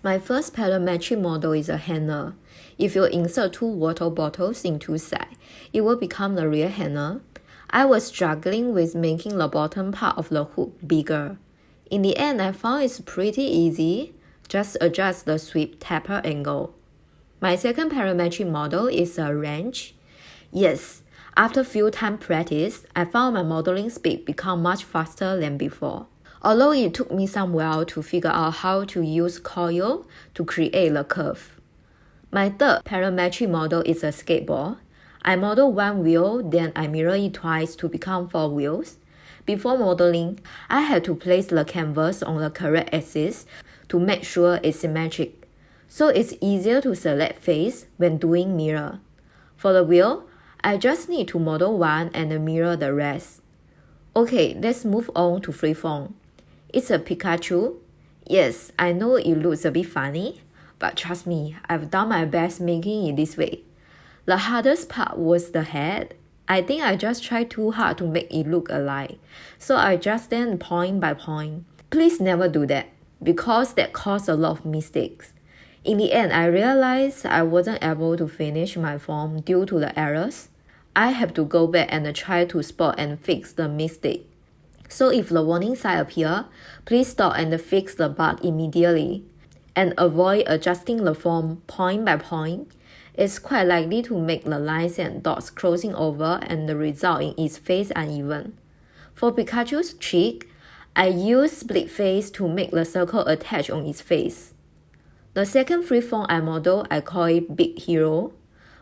My first parametric model is a hanger. If you insert two water bottles in two sides, it will become the real hanger. I was struggling with making the bottom part of the hook bigger. In the end, I found it's pretty easy. Just adjust the sweep taper angle. My second parametric model is a wrench. Yes, after few time practice, I found my modeling speed become much faster than before. Although it took me some while to figure out how to use coil to create the curve. My third parametric model is a skateboard. I model one wheel, then I mirror it twice to become 4 wheels. Before modeling, I had to place the canvas on the correct axis to make sure it's symmetric. So it's easier to select face when doing mirror. For the wheel, I just need to model one and mirror the rest. Okay, let's move on to freeform. It's a Pikachu. Yes, I know it looks a bit funny, but trust me, I've done my best making it this way. The hardest part was the head. I think I just tried too hard to make it look alike, so I just did point by point. Please never do that, because that caused a lot of mistakes. In the end, I realized I wasn't able to finish my form due to the errors. I have to go back and try to spot and fix the mistake. So if the warning sign appears, please stop and fix the bug immediately. And avoid adjusting the form point by point. It's quite likely to make the lines and dots crossing over and result in its face uneven. For Pikachu's cheek, I use split face to make the circle attach on its face. The second freeform I model, I call it Big Hero.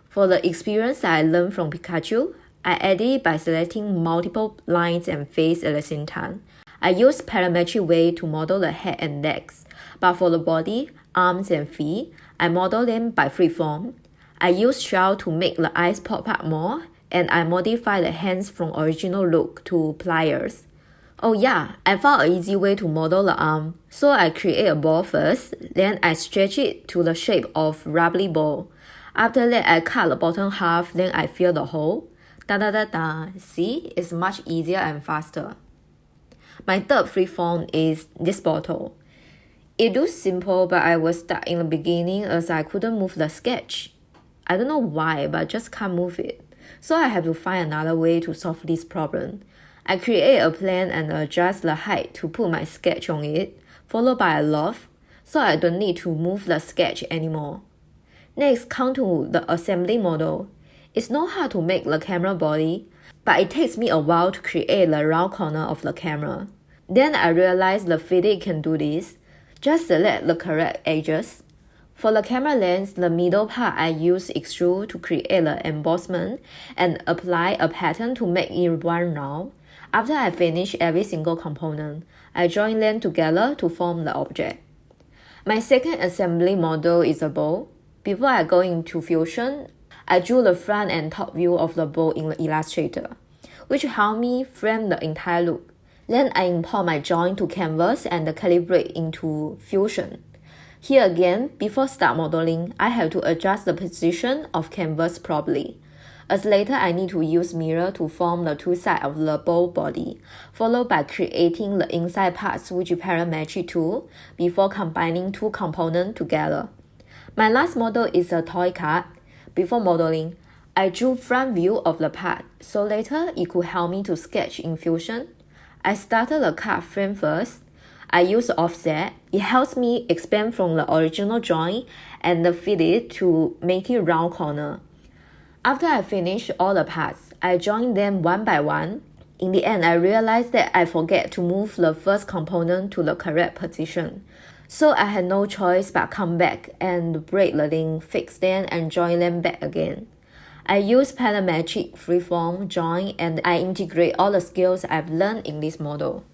For the experience I learned from Pikachu, I added it by selecting multiple lines and face at the same time. I use parametric way to model the head and legs, but for the body, arms and feet, I model them by freeform. I use shell to make the eyes pop up more, and I modify the hands from original look to pliers. Oh yeah, I found an easy way to model the arm. So I create a ball first, then I stretch it to the shape of rubbery ball. After that, I cut the bottom half, then I fill the hole. See, it's much easier and faster. My third freeform is this bottle. It looks simple, but I was stuck in the beginning as I couldn't move the sketch. I don't know why, but I just can't move it. So I have to find another way to solve this problem. I create a plan and adjust the height to put my sketch on it, followed by a loft, so I don't need to move the sketch anymore. Next, come to the assembly model. It's not hard to make the camera body, but it takes me a while to create the round corner of the camera. Then I realized the Fiddy can do this. Just select the correct edges. For the camera lens, the middle part I use extrude to create the embossment and apply a pattern to make it one round. After I finish every single component, I join them together to form the object. My second assembly model is a bow. Before I go into Fusion, I drew the front and top view of the bow in the Illustrator, which helped me frame the entire look. Then I import my joint to Canvas and calibrate into Fusion. Here again, before start modeling, I have to adjust the position of canvas properly, as later I need to use mirror to form the two sides of the bow body, followed by creating the inside parts with parametric tool before combining two components together. My last model is a toy card. Before modeling, I drew front view of the part, so later it could help me to sketch in Fusion. I started the card frame first. I use offset. It helps me expand from the original joint and fit it to make it round corner. After I finish all the parts, I join them one by one. In the end, I realized that I forget to move the first component to the correct position. So I had no choice but come back and break the link, fix them, and join them back again. I use parametric freeform join and I integrate all the skills I've learned in this model.